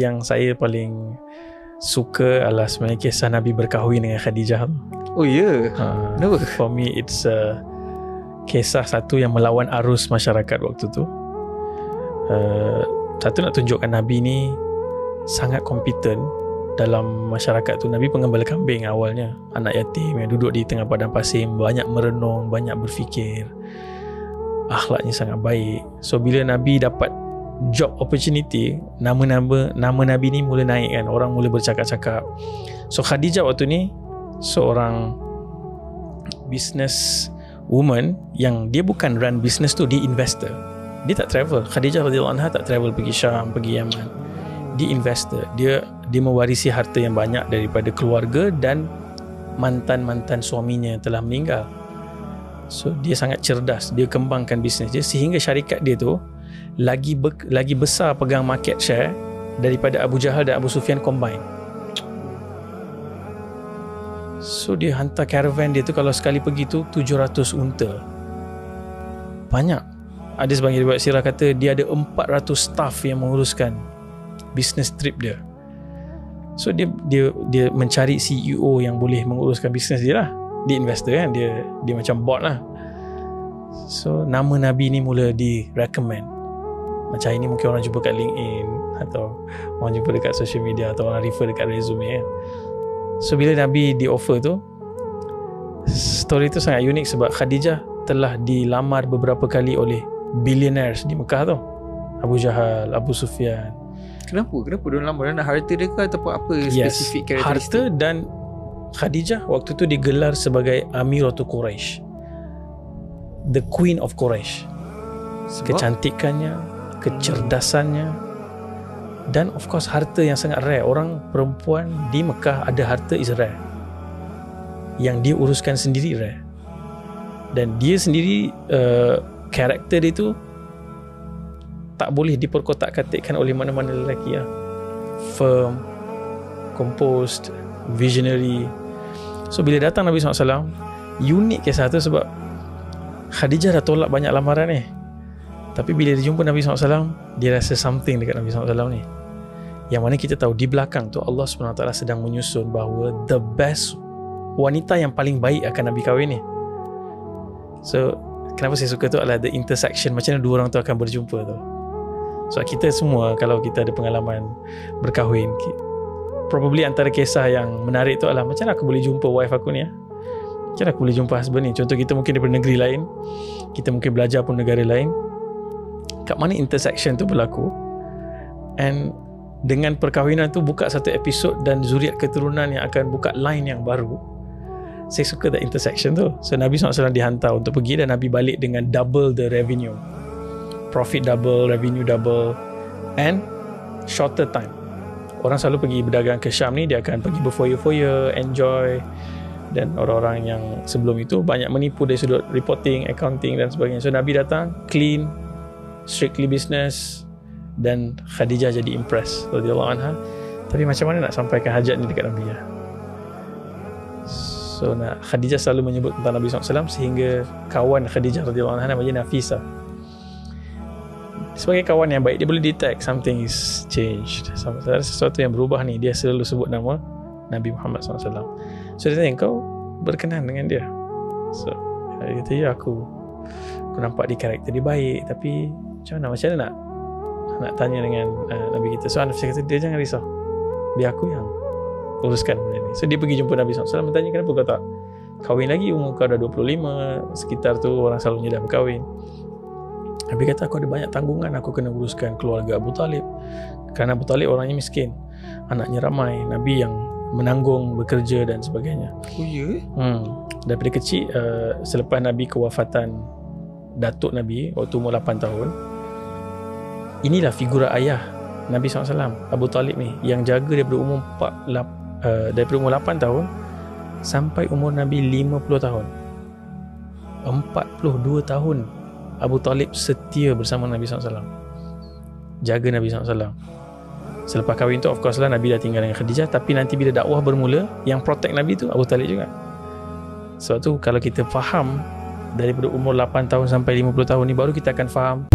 Yang saya paling suka adalah sebenarnya kisah Nabi berkahwin dengan Khadijah. Oh ya, kenapa? For me it's kisah satu yang melawan arus masyarakat waktu tu. Satu nak tunjukkan Nabi ni sangat kompeten dalam masyarakat tu. Nabi pengembala kambing awalnya, anak yatim yang duduk di tengah padang pasir, banyak merenung, banyak berfikir, akhlaknya sangat baik. So bila Nabi dapat job opportunity, nama Nabi ni mula naik kan, orang mula bercakap-cakap. So Khadijah waktu ni seorang business woman yang dia bukan run business tu, dia investor. Dia tak travel. Khadijah radhiyallahu anha tak travel pergi Syam, pergi Yaman. Dia investor. Dia mewarisi harta yang banyak daripada keluarga dan mantan-mantan suaminya yang telah meninggal. So dia sangat cerdas. Dia kembangkan bisnes dia sehingga syarikat dia tu lagi besar pegang market share daripada Abu Jahal dan Abu Sufyan combine. So dia hantar caravan dia tu, kalau sekali pergi tu 700 unta. Banyak. Ada sebagian riwayat sirah kata dia ada 400 staff yang menguruskan business trip dia. So dia mencari CEO yang boleh menguruskan bisnes dia lah. Dia investor kan, dia macam board lah. So nama Nabi ni mula di recommend. Macam ini mungkin orang jumpa kat LinkedIn atau orang jumpa dekat social media atau orang refer dekat resume kan. So bila Nabi di offer tu, story tu sangat unik sebab Khadijah telah dilamar beberapa kali oleh billionaires di Mekah tu. Abu Jahal, Abu Sufyan. Kenapa dia lamar? Nak harta dia ke ataupun apa spesifik karakteristik? Harta, dan Khadijah waktu tu digelar sebagai Amiratu Quraisy, the Queen of Quraisy. Kecantikannya, kecerdasannya, dan of course harta yang sangat rare. Orang perempuan di Mekah ada harta is rare. Yang dia uruskan sendiri rare. Dan dia sendiri karakter dia tu tak boleh diperkotak-katikkan oleh mana-mana lelaki lah. Firm, composed, visionary. So bila datang Nabi SAW, unik kisah tu sebab Khadijah dah tolak banyak lamaran ni, tapi bila dia jumpa Nabi SAW, dia rasa something dekat Nabi SAW ni, yang mana kita tahu di belakang tu Allah SWT sedang menyusun bahawa the best wanita yang paling baik akan Nabi kahwin ni. So kenapa saya suka tu adalah the intersection, macam mana dua orang tu akan berjumpa tu. So kita semua kalau kita ada pengalaman berkahwin, probably antara kisah yang menarik tu adalah macam mana aku boleh jumpa wife aku ni, macam mana aku boleh jumpa husband ni. Contoh kita mungkin daripada negeri lain, kita mungkin belajar pun negara lain, kat mana intersection tu berlaku, and dengan perkahwinan tu buka satu episod dan zuriat keturunan yang akan buka line yang baru. Saya suka that intersection tu. So Nabi SAW dihantar untuk pergi dan Nabi balik dengan double the revenue, profit double, revenue double, and shorter time. Orang selalu pergi berdagang ke Syam ni, dia akan pergi berfoya-foya, enjoy, dan orang-orang yang sebelum itu banyak menipu dari sudut reporting, accounting dan sebagainya. So Nabi datang clean, strictly business, dan Khadijah jadi impress radhiyallahu anha. Tapi macam mana nak sampaikan hajat ni dekat Nabi ya? So Khadijah selalu menyebut tentang Nabi SAW sehingga kawan Khadijah radhiyallahu anha namanya Nafisa, sebagai kawan yang baik, dia boleh detect something is changed, ada sesuatu yang berubah ni. Dia selalu sebut nama Nabi Muhammad SAW. So dia tanya, kau berkenan dengan dia? So dia kata, ya aku nampak dia karakter dia baik, tapi macam mana nak tanya dengan Nabi kita. So Nafisa kata, dia jangan risau, biar aku yang uruskan benda ni. So dia pergi jumpa Nabi SAW, bertanya, kenapa kau tak kahwin lagi? Umur kau dah 25, sekitar tu orang selalunya dah berkahwin. Nabi kata, aku ada banyak tanggungan, aku kena uruskan keluarga Abu Talib, kerana Abu Talib orangnya miskin, anaknya ramai, Nabi yang menanggung, bekerja dan sebagainya. Oh ya? Daripada kecil, selepas Nabi kewafatan datuk Nabi waktu umur 8 tahun, inilah figura ayah Nabi SAW, Abu Talib ni, yang jaga daripada umur 8 tahun sampai umur Nabi 50 tahun. 42 tahun Abu Talib setia bersama Nabi SAW, jaga Nabi SAW. Selepas kahwin tu of course lah Nabi dah tinggal dengan Khadijah, tapi nanti bila dakwah bermula, yang protect Nabi tu Abu Talib juga. Sebab tu kalau kita faham daripada umur 8 tahun sampai 50 tahun ni, baru kita akan faham